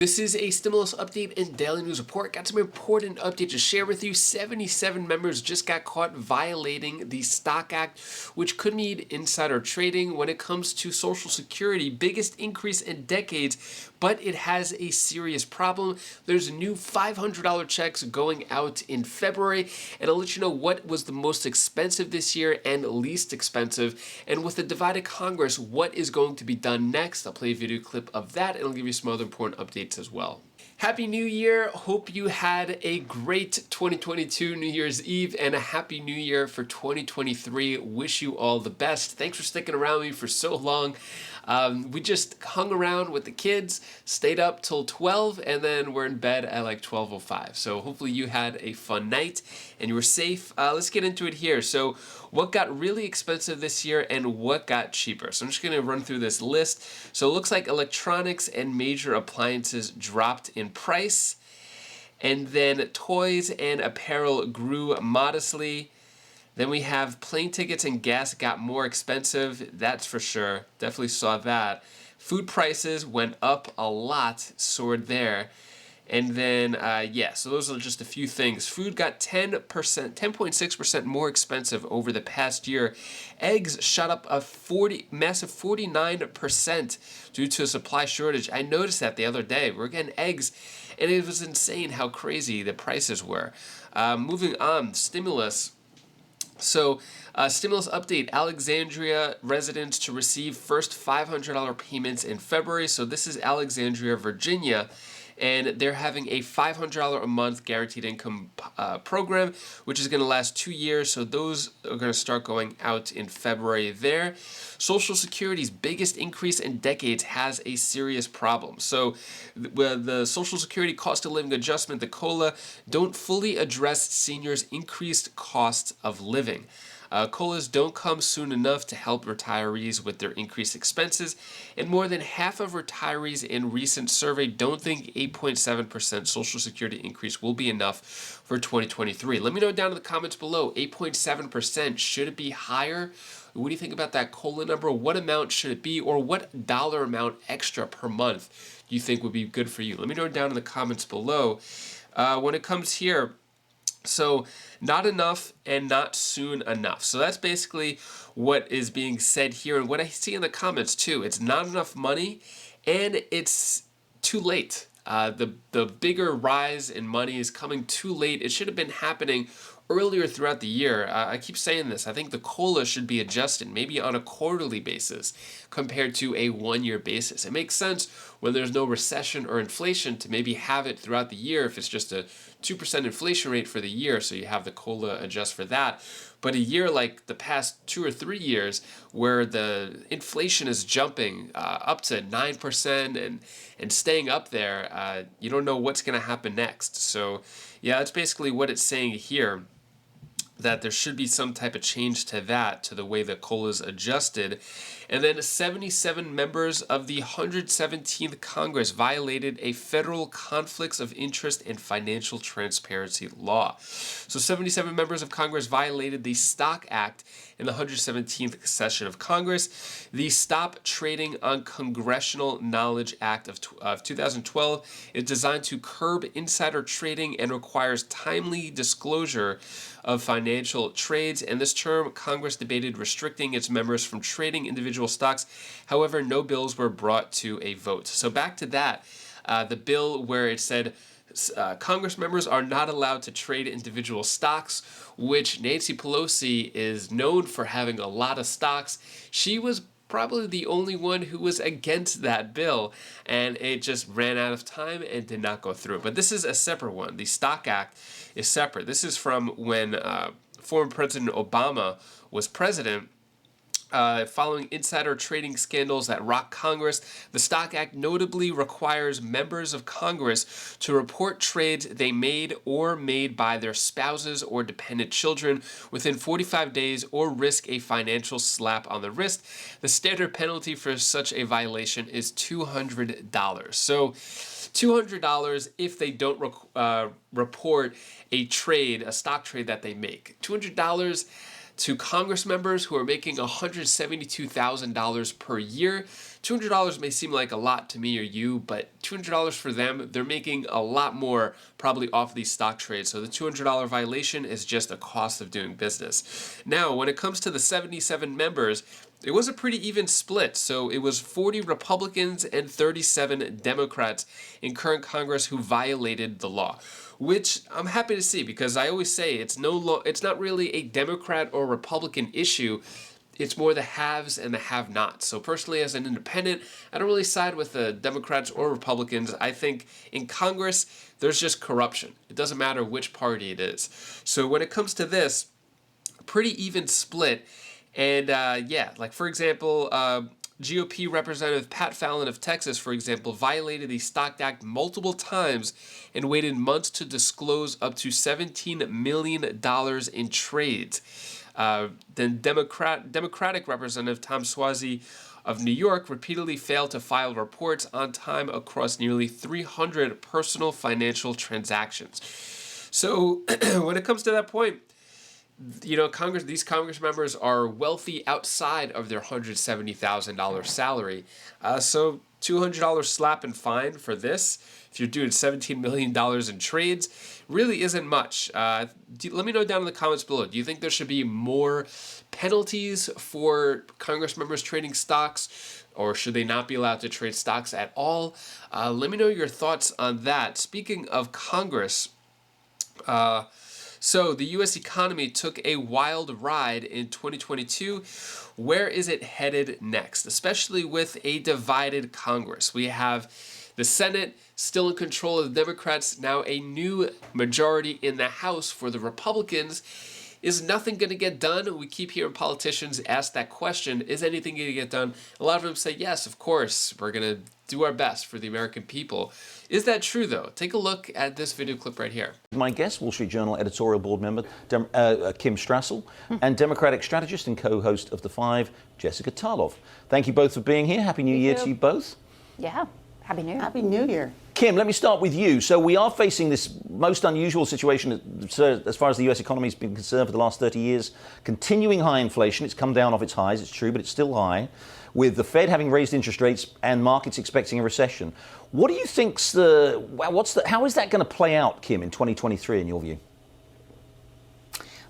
This is a stimulus update and daily news report. Got some important updates to share with you. 77 members just got caught violating the Stock Act, which could mean insider trading when it comes to Social Security. Biggest increase in decades, but it has a serious problem. There's new $500 checks going out in February, and I'll let you know what was the most expensive this year and least expensive. And with the divided Congress, what is going to be done next? I'll play a video clip of that, and I'll give you some other important updates as well. Happy New Year. Hope you had a great 2022 New Year's Eve and a Happy New Year for 2023. Wish you all the best. Thanks for sticking around with me for so long. We just hung around with the kids, stayed up till 12, and then we're in bed at like 12:05. So hopefully you had a fun night and you were safe. Let's get into it here. So what got really expensive this year and what got cheaper? So I'm just going to run through this list. So it looks like electronics and major appliances dropped in price, and then toys and apparel grew modestly. Then we have plane tickets and gas got more expensive, that's for sure. Definitely saw that. Food prices went up a lot, soared there. And then, so those are just a few things. Food got 10.6% more expensive over the past year. Eggs shot up a massive 49% due to a supply shortage. I noticed that the other day. We're getting eggs, and it was insane how crazy the prices were. Moving on, stimulus. So, stimulus update, Alexandria residents to receive first $500 payments in February. So this is Alexandria, Virginia, and they're having a $500 a month guaranteed income program, which is going to last 2 years. So those are going to start going out in February there. Social Security's biggest increase in decades has a serious problem. So the Social Security cost of living adjustment, the COLA, don't fully address seniors' increased cost of living. COLAs don't come soon enough to help retirees with their increased expenses, and more than half of retirees in recent survey don't think 8.7% Social Security increase will be enough for 2023. Let me know down in the comments below, 8.7%, should it be higher? What do you think about that COLA number? What amount should it be, or what dollar amount extra per month do you think would be good for you? Let me know down in the comments below. When it comes here, so not enough and not soon enough. So that's basically what is being said here, and what I see in the comments too. It's not enough money and it's too late. The bigger rise in money is coming too late. It should have been happening earlier throughout the year. I keep saying this. I think the COLA should be adjusted maybe on a quarterly basis compared to a one-year basis. It makes sense when there's no recession or inflation to maybe have it throughout the year if it's just a 2% inflation rate for the year, so you have the COLA adjust for that. But a year like the past 2 or 3 years where the inflation is jumping up to 9% and staying up there, you don't know what's going to happen next. So yeah, that's basically what it's saying here, that there should be some type of change to that, to the way the COLA is adjusted. And then 77 members of the 117th Congress violated a federal conflicts of interest and financial transparency law. So 77 members of Congress violated the Stock Act in the 117th session of Congress. The Stop Trading on Congressional Knowledge Act of 2012 is designed to curb insider trading and requires timely disclosure of financial trades. And this term, Congress debated restricting its members from trading individual stocks. However, no bills were brought to a vote. So back to that, the bill where it said Congress members are not allowed to trade individual stocks, which Nancy Pelosi is known for having a lot of stocks. She was probably the only one who was against that bill, and it just ran out of time and did not go through. But this is a separate one. The Stock Act is separate. This is from when former President Obama was president. Following insider trading scandals that rock Congress, the Stock Act notably requires members of Congress to report trades they made or made by their spouses or dependent children within 45 days or risk a financial slap on the wrist. The standard penalty for such a violation is $200. So $200 if they don't report a trade, a stock trade that they make. $200, to Congress members who are making $172,000 per year. $200 may seem like a lot to me or you, but $200 for them, they're making a lot more probably off these stock trades. So the $200 violation is just a cost of doing business. Now, when it comes to the 77 members, it was a pretty even split. So it was 40 Republicans and 37 Democrats in current Congress who violated the law, which I'm happy to see, because I always say it's not really a Democrat or Republican issue. It's more the haves and the have-nots. So personally, as an independent, I don't really side with the Democrats or Republicans. I think in Congress, there's just corruption. It doesn't matter which party it is. So when it comes to this, pretty even split. And yeah, like for example, GOP Representative Pat Fallon of Texas, for example, violated the Stock Act multiple times and waited months to disclose up to $17 million in trades. Then Democratic Representative Tom Suozzi of New York repeatedly failed to file reports on time across nearly 300 personal financial transactions. So when it comes to that point, you know, these Congress members are wealthy outside of their $170,000 salary. So $200 slap and fine for this, if you're doing $17 million in trades, really isn't much. Let me know down in the comments below. Do you think there should be more penalties for Congress members trading stocks, or should they not be allowed to trade stocks at all? Let me know your thoughts on that. Speaking of Congress, so the U.S. economy took a wild ride in 2022. Where is it headed next, especially with a divided Congress? We have the Senate still in control of the Democrats, now a new majority in the House for the Republicans. Is nothing going to get done? We keep hearing politicians ask that question, is anything going to get done? A lot of them say, yes, of course, we're going to do our best for the American people. Is that true, though? Take a look at this video clip right here. My guest, Wall Street Journal editorial board member Kim Strassel, and Democratic strategist and co-host of The Five, Jessica Tarlov. Thank you both for being here. Happy New Year to you both. Yeah, Happy New Year. Happy New Year. Kim, let me start with you. So we are facing this most unusual situation as far as the US economy has been concerned for the last 30 years. Continuing high inflation. It's come down off its highs, it's true, but it's still high. With the Fed having raised interest rates and markets expecting a recession. What do you think's how is that going to play out, Kim, in 2023 in your view?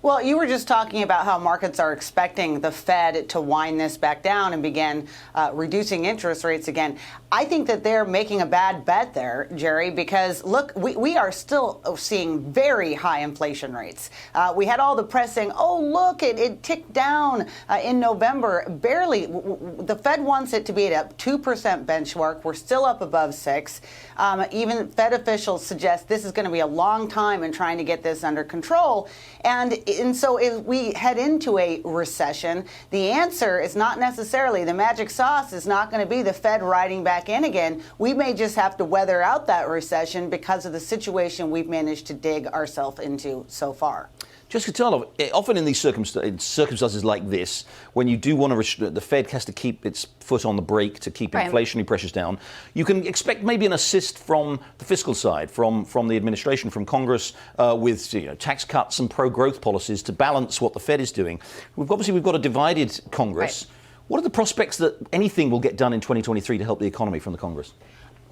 Well, you were just talking about how markets are expecting the Fed to wind this back down and begin reducing interest rates again. I think that they're making a bad bet there, Jerry, because look, we are still seeing very high inflation rates. We had all the press saying, oh, look, it ticked down in November. Barely. The Fed wants it to be at a 2% benchmark. We're still up above 6%. Even Fed officials suggest this is going to be a long time in trying to get this under control. And so if we head into a recession, the answer is not necessarily, the magic sauce is not going to be the Fed riding back in again. We may just have to weather out that recession because of the situation we've managed to dig ourselves into so far. Jessica Tarlov, often in these circumstances like this, when you do want to the Fed has to keep its foot on the brake to keep inflationary pressures down, you can expect maybe an assist from the fiscal side, from the administration, from Congress, with tax cuts and pro-growth policies to balance what the Fed is doing. We've got a divided Congress. Right. What are the prospects that anything will get done in 2023 to help the economy from the Congress?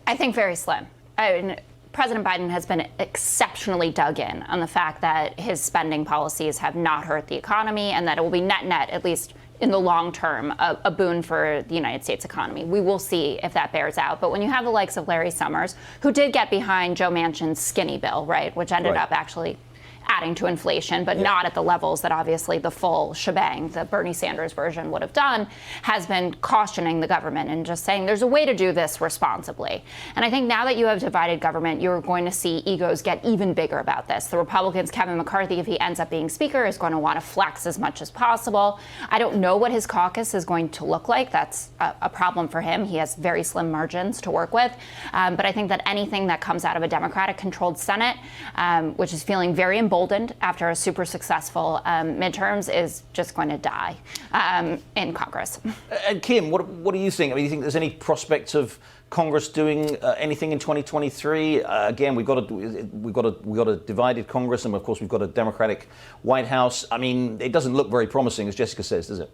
I think very slim. President Biden has been exceptionally dug in on the fact that his spending policies have not hurt the economy and that it will be net-net, at least in the long term, a boon for the United States economy. We will see if that bears out. But when you have the likes of Larry Summers, who did get behind Joe Manchin's skinny bill, right, which ended up actually adding to inflation, but not at the levels that obviously the full shebang, the Bernie Sanders version, would have done, has been cautioning the government and just saying there's a way to do this responsibly. And I think now that you have divided government, you're going to see egos get even bigger about this. The Republicans, Kevin McCarthy, if he ends up being speaker, is going to want to flex as much as possible. I don't know what his caucus is going to look like. That's a problem for him. He has very slim margins to work with. But I think that anything that comes out of a Democratic-controlled Senate, which is feeling very emboldened emboldened after a super successful midterms is just going to die in Congress. And Kim, what do you think? I mean, do you think there's any prospects of Congress doing anything in 2023? Again, we've got a divided Congress, and of course we've got a Democratic White House. I mean, it doesn't look very promising, as Jessica says, does it?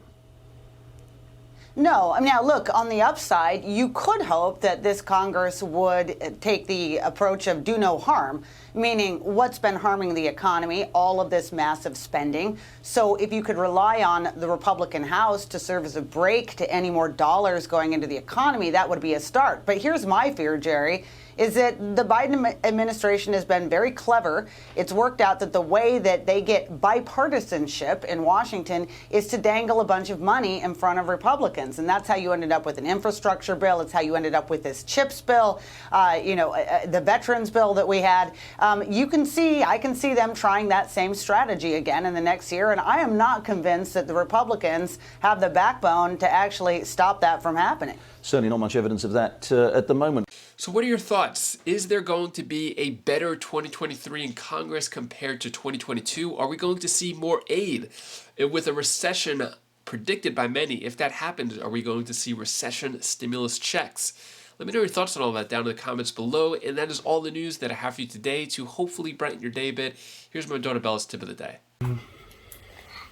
No. I mean, now look, on the upside, you could hope that this Congress would take the approach of do no harm, meaning what's been harming the economy, all of this massive spending. So if you could rely on the Republican House to serve as a brake to any more dollars going into the economy, that would be a start. But here's my fear, Jerry, is that the Biden administration has been very clever. It's worked out that the way that they get bipartisanship in Washington is to dangle a bunch of money in front of Republicans. And that's how you ended up with an infrastructure bill. It's how you ended up with this CHIPS bill, the veterans bill that we had. I can see them trying that same strategy again in the next year. And I am not convinced that the Republicans have the backbone to actually stop that from happening. Certainly not much evidence of that at the moment. So what are your thoughts? Is there going to be a better 2023 in Congress compared to 2022? Are we going to see more aid with a recession predicted by many? If that happens, are we going to see recession stimulus checks? Let me know your thoughts on all that down in the comments below. And that is all the news that I have for you today to hopefully brighten your day a bit. Here's my daughter Bella's tip of the day.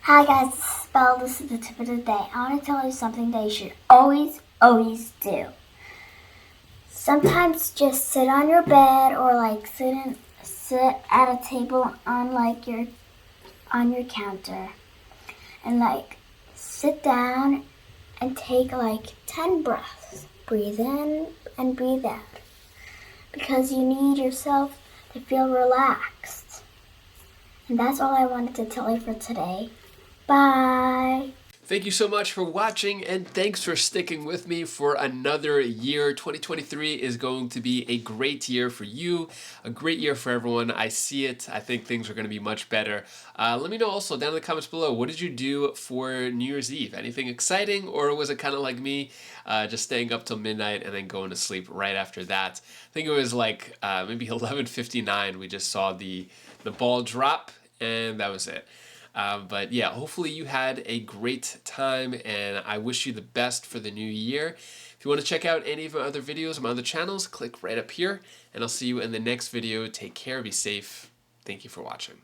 Hi guys, this is Bella. This is the tip of the day. I want to tell you something that you should always do. Sometimes just sit on your bed or like sit at a table on your counter and like sit down and take like 10 breaths. Breathe in and breathe out because you need yourself to feel relaxed. And that's all I wanted to tell you for today. Bye. Thank you so much for watching, and thanks for sticking with me for another year. 2023 is going to be a great year for you, a great year for everyone. I see it. I think things are going to be much better. Let me know also down in the comments below, what did you do for New Year's Eve? Anything exciting, or was it kind of like me, just staying up till midnight and then going to sleep right after that? I think it was like maybe 11:59. We just saw the ball drop, and that was it. But yeah, hopefully you had a great time, and I wish you the best for the new year. If you want to check out any of my other videos on my other channels, click right up here, and I'll see you in the next video. Take care, be safe. Thank you for watching.